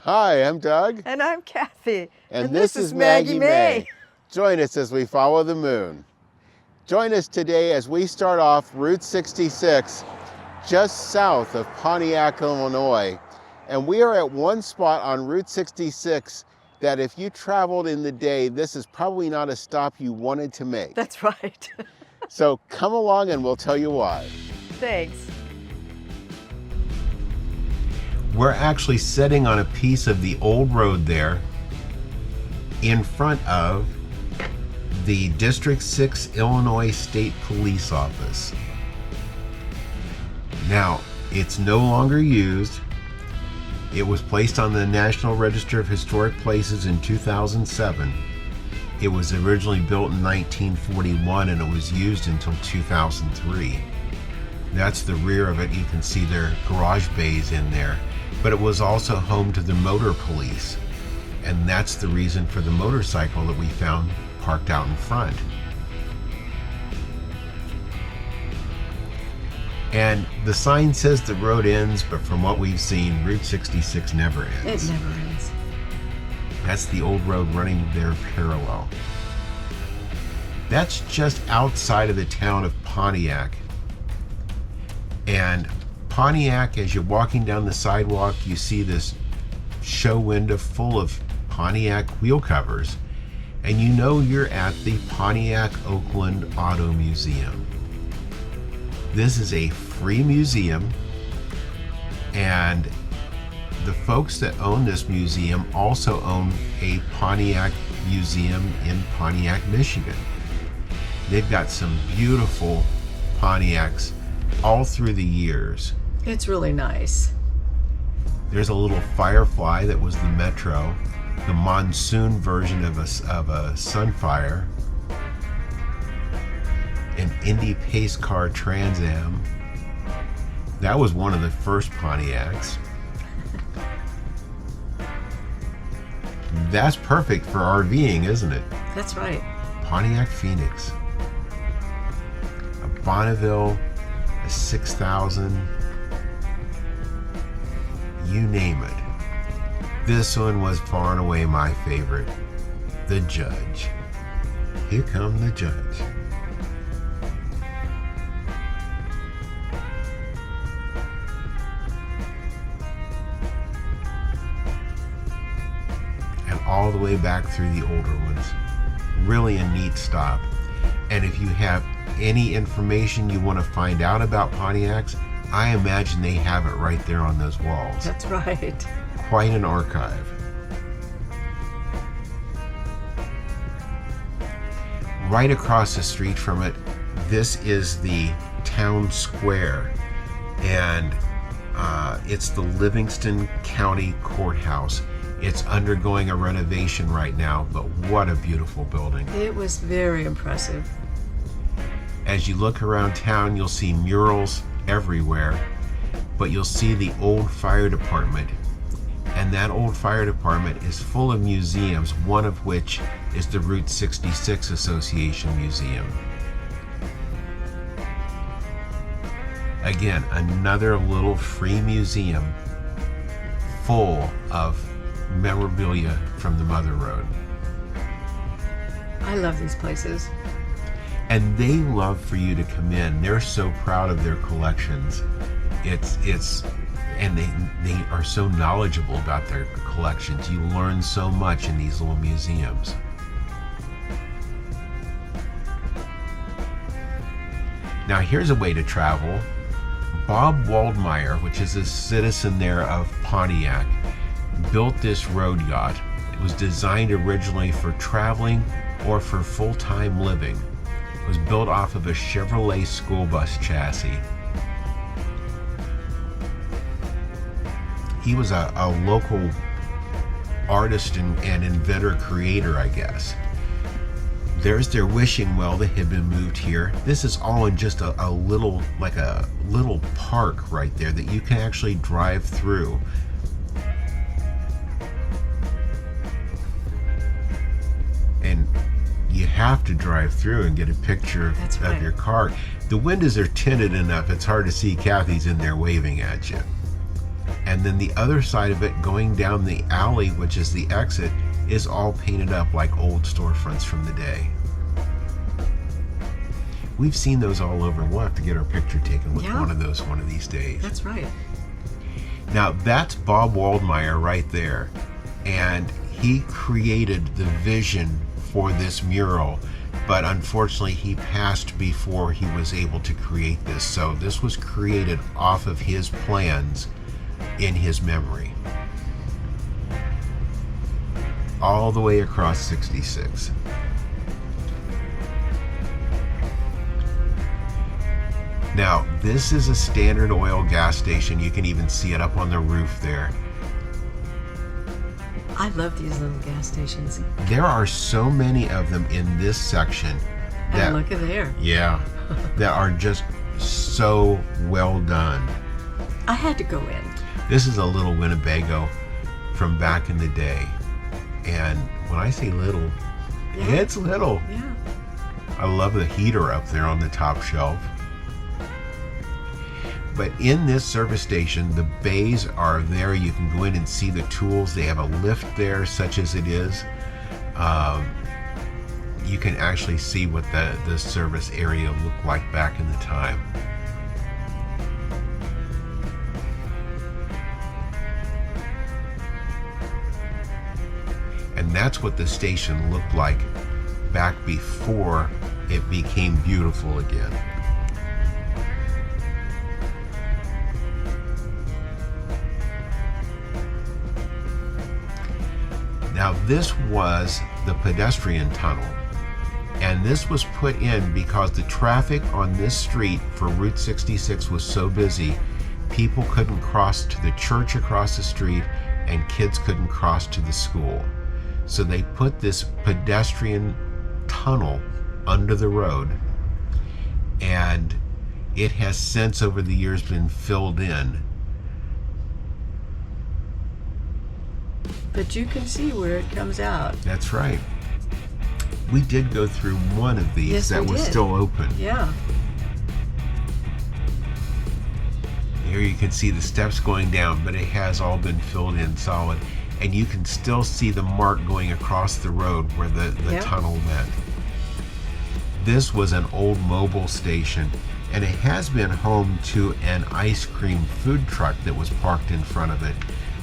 Hi, I'm Doug. And I'm Cathy. And this is Maggie Mae. Join us as we follow the moon. Join us today as we start off Route 66, just south of Pontiac, Illinois. And we are at one spot on Route 66 that if you traveled in the day, this is probably not a stop you wanted to make. That's right. So come along and we'll tell you why. Thanks. We're actually sitting on a piece of the old road there in front of the District 6 Illinois State Police Office. Now, it's no longer used. It was placed on the National Register of Historic Places in 2007. It was originally built in 1941 and it was used until 2003. That's the rear of it. You can see their garage bays in there. But it was also home to the motor police. And that's the reason for the motorcycle that we found parked out in front. And the sign says the road ends, but from what we've seen, Route 66 never ends. It never ends. That's the old road running there parallel. That's just outside of the town of Pontiac. And Pontiac, as you're walking down the sidewalk, you see this show window full of Pontiac wheel covers. And you know you're at the Pontiac Oakland Auto Museum. This is a free museum, and the folks that own this museum also own a Pontiac museum in Pontiac, Michigan. They've got some beautiful Pontiacs all through the years. It's really nice. There's a little Firefly that was the Metro, the monsoon version of a Sunfire, an Indy Pace Car Trans Am. That was one of the first Pontiacs. That's perfect for RVing, isn't it? That's right. Pontiac Phoenix, a Bonneville, a 6000, you name it. This one was far and away my favorite, the Judge. Here come the Judge. And all the way back through the older ones. Really a neat stop. And if you have any information you want to find out about Pontiacs, I imagine they have it right there on those walls. That's right. Quite an archive. Right across the street from it, this is the town square, and it's the Livingston County Courthouse. It's undergoing a renovation right now, but what a beautiful building. It was very impressive. As you look around town, you'll see murals everywhere, but you'll see the old fire department. And that old fire department is full of museums, one of which is the Route 66 Association Museum. Again, another little free museum full of memorabilia from the Mother Road. I love these places. And they love for you to come in. They're so proud of their collections. And they are so knowledgeable about their collections. You learn so much in these little museums. Now here's a way to travel. Bob Waldmire, which is a citizen there of Pontiac, built this road yacht. It was designed originally for traveling or for full-time living. It was built off of a Chevrolet school bus chassis. He was a local artist and inventor creator, I guess. There's their wishing well that had been moved here. This is all in just a little park right there that you can actually drive through. And you have to drive through and get a picture of your car. The windows are tinted enough, it's hard to see Cathy's in there waving at you. And then the other side of it, going down the alley, which is the exit, is all painted up like old storefronts from the day. We've seen those all over. We'll have to get our picture taken with one of those one of these days. That's right. Now, that's Bob Waldmire right there. And he created the vision for this mural, but unfortunately he passed before he was able to create this. So this was created off of his plans in his memory. All the way across 66. Now, this is a Standard Oil gas station. You can even see it up on the roof there. I love these little gas stations. There are so many of them in this section. And look at there. Yeah, that are just so well done. I had to go in. This is a little Winnebago from back in the day. And when I say little, it's little. Yeah. I love the heater up there on the top shelf. But in this service station, the bays are there. You can go in and see the tools. They have a lift there, such as it is. You can actually see what the service area looked like back in the time. And that's what the station looked like back before it became beautiful again. Now, this was the pedestrian tunnel, and this was put in because the traffic on this street for Route 66 was so busy, people couldn't cross to the church across the street, and kids couldn't cross to the school. So they put this pedestrian tunnel under the road, and it has since over the years been filled in. But you can see where it comes out. That's right. We did go through one of these that was still open. Yeah. Here you can see the steps going down, but it has all been filled in solid. And you can still see the mark going across the road where the tunnel went. This was an old Mobil station, and it has been home to an ice cream food truck that was parked in front of it.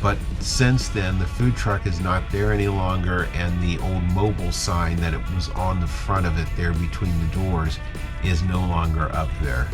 But since then, the food truck is not there any longer, and the old Mobil sign that it was on the front of it there between the doors is no longer up there.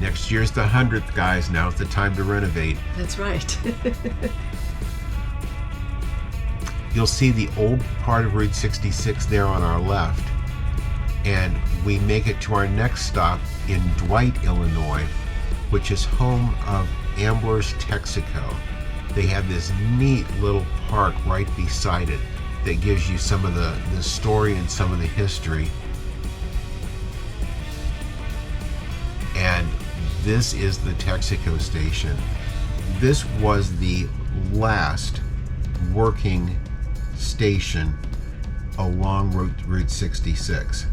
Next year's the 100th, guys. Now's the time to renovate. That's right. You'll see the old part of Route 66 there on our left, and we make it to our next stop in Dwight, Illinois, which is home of Amlers Texico. They have this neat little park right beside it that gives you some of the story and some of the history. And this is the Texaco station. This was the last working station along Route 66.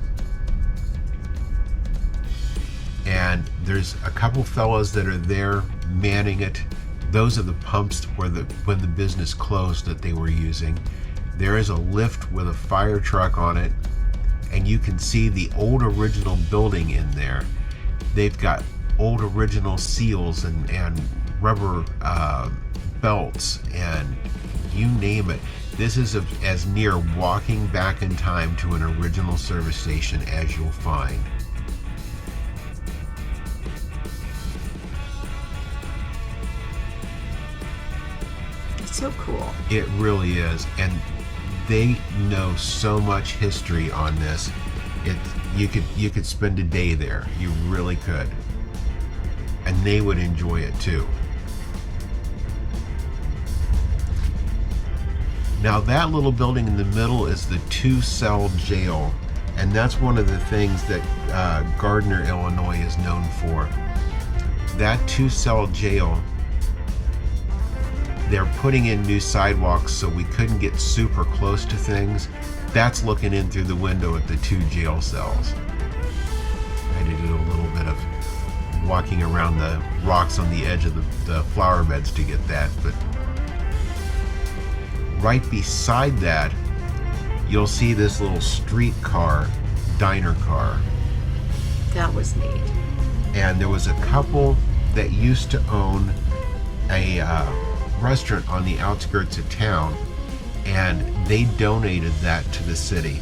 And there's a couple fellows that are there manning it. Those are the pumps when the business closed that they were using. There is a lift with a fire truck on it, and you can see the old original building in there. They've got old original seals and rubber belts and you name it. This is as near walking back in time to an original service station as you'll find. So cool. It really is, and they know so much history on this. You could spend a day there. You really could, and they would enjoy it too. Now that little building in the middle is the 2-cell jail, and that's one of the things that Gardner, Illinois is known for. That 2-cell jail, they're putting in new sidewalks so we couldn't get super close to things. That's looking in through the window at the 2 jail cells. I did a little bit of walking around the rocks on the edge of the flower beds to get that. But right beside that, you'll see this little Streetcar Diner car. That was neat. And there was a couple that used to own a restaurant on the outskirts of town, and they donated that to the city.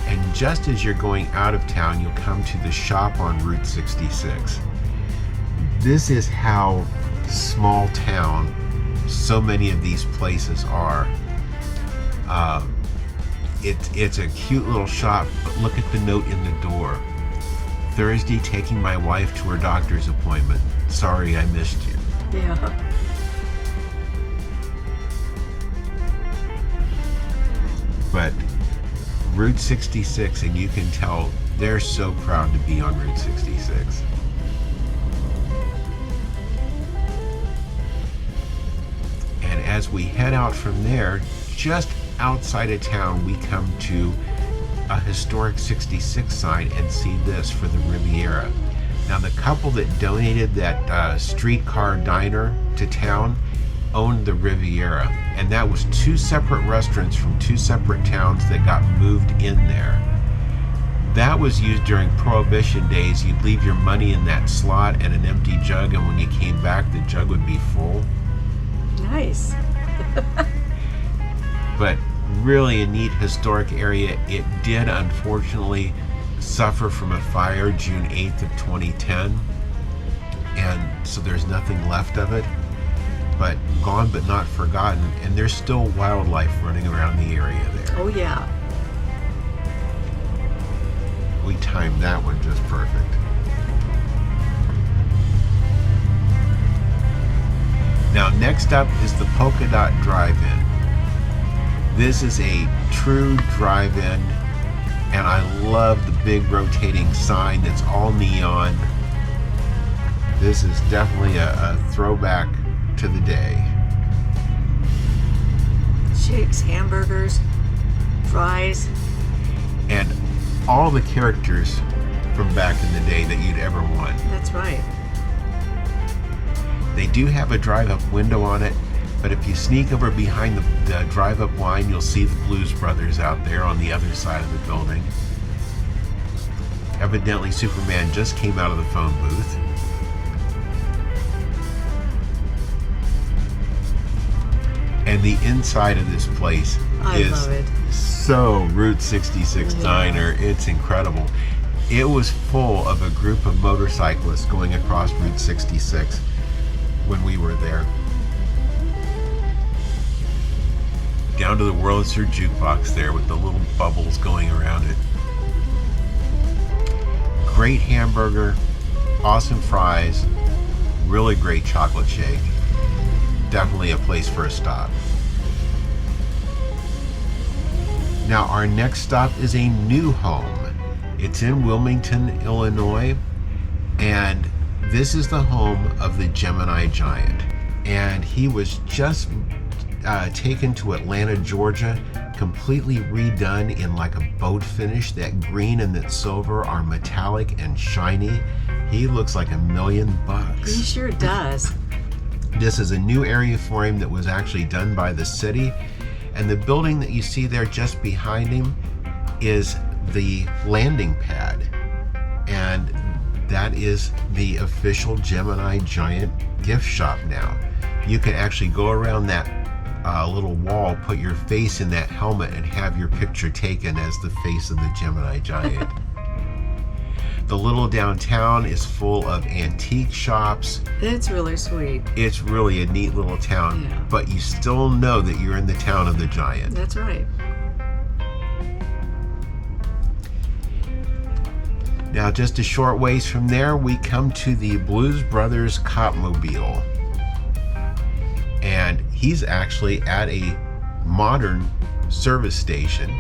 And just as you're going out of town, you'll come to the shop on Route 66. This is how small town so many of these places are. It's a cute little shop, but look at the note in the door. Thursday, taking my wife to her doctor's appointment. Sorry I missed you. Yeah. But Route 66, and you can tell they're so proud to be on Route 66. And as we head out from there, just outside of town, we come to a historic 66 sign and see this for the RIviera. Now, the couple that donated that Streetcar Diner to town owned the RIviera, and that was two separate restaurants from two separate towns that got moved in there. That was used during Prohibition days. You'd leave your money in that slot and an empty jug, and when you came back, the jug would be full. Nice. But really a neat historic area. It did unfortunately suffer from a fire June 8th of 2010, and so there's nothing left of it, but gone but not forgotten, and there's still wildlife running around the area there. Oh yeah. We timed that one just perfect. Now next up is the Polka Dot DriveIn. This is a true drive-in, and I love the big rotating sign that's all neon. This is definitely a throwback to the day. Shakes, hamburgers, fries. And all the characters from back in the day that you'd ever want. That's right. They do have a drive-up window on it, but if you sneak over behind the drive-up line, you'll see the Blues Brothers out there on the other side of the building. Evidently, Superman just came out of the phone booth. And the inside of this place I love it. So Route 66 Diner. It's incredible. It was full of a group of motorcyclists going across Route 66 when we were there. Down to the Wurlitzer jukebox there with the little bubbles going around it. Great hamburger, awesome fries, really great chocolate shake. Definitely a place for a stop. Now our next stop is a new home. It's in Wilmington, Illinois, and this is the home of the Gemini Giant. And he was just taken to Atlanta, Georgia, completely redone in like a boat finish. That green and that silver are metallic and shiny. He looks like $1 million. He sure does. This is a new area for him that was actually done by the city. And the building that you see there just behind him is the landing pad. And that is the official Gemini Giant gift shop now. You can actually go around that little wall, put your face in that helmet, and have your picture taken as the face of the Gemini Giant. The little downtown is full of antique shops. It's really sweet. It's really a neat little town, Yeah. but you still know that you're in the town of the Giant. That's right. Now, just a short ways from there, we come to the Blues Brothers Copmobile. And he's actually at a modern service station.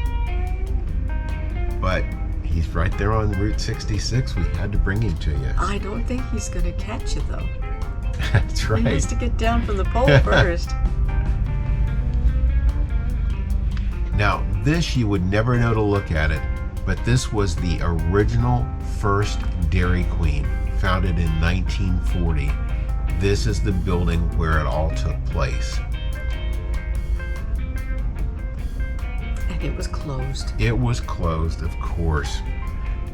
But he's right there on Route 66. We had to bring him to you. I don't think he's going to catch you, though. That's He right. has to get down from the pole first. Now, this you would never know to look at it, but this was the original first Dairy Queen, founded in 1940. This is the building where it all took place. And it was closed. It was closed, of course,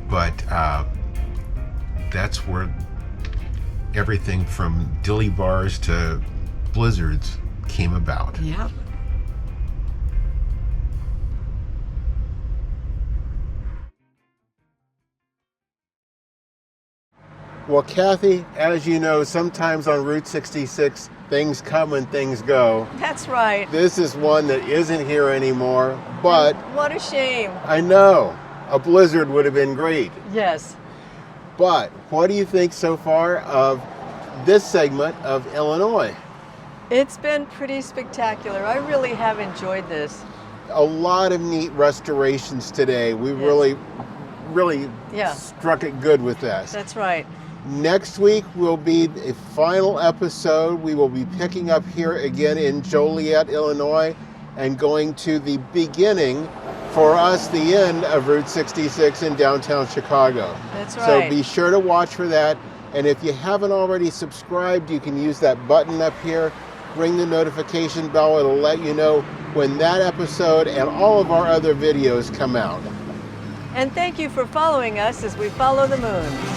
but that's where everything from dilly bars to blizzards came about. Yep. Well, Cathy, as you know, sometimes on Route 66, things come and things go. That's right. This is one that isn't here anymore, but What a shame. I know a blizzard would have been great. Yes. But what do you think so far of this segment of Illinois? It's been pretty spectacular. I really have enjoyed this. A lot of neat restorations today. We Yes. really Yeah. struck it good with this. That's right. Next week will be a final episode. We will be picking up here again in Joliet, Illinois, and going to the beginning, for us, the end of Route 66 in downtown Chicago. That's So right. be sure to watch for that. And if you haven't already subscribed, you can use that button up here. Ring the notification bell. It'll let you know when that episode and all of our other videos come out. And thank you for following us as we follow the moon.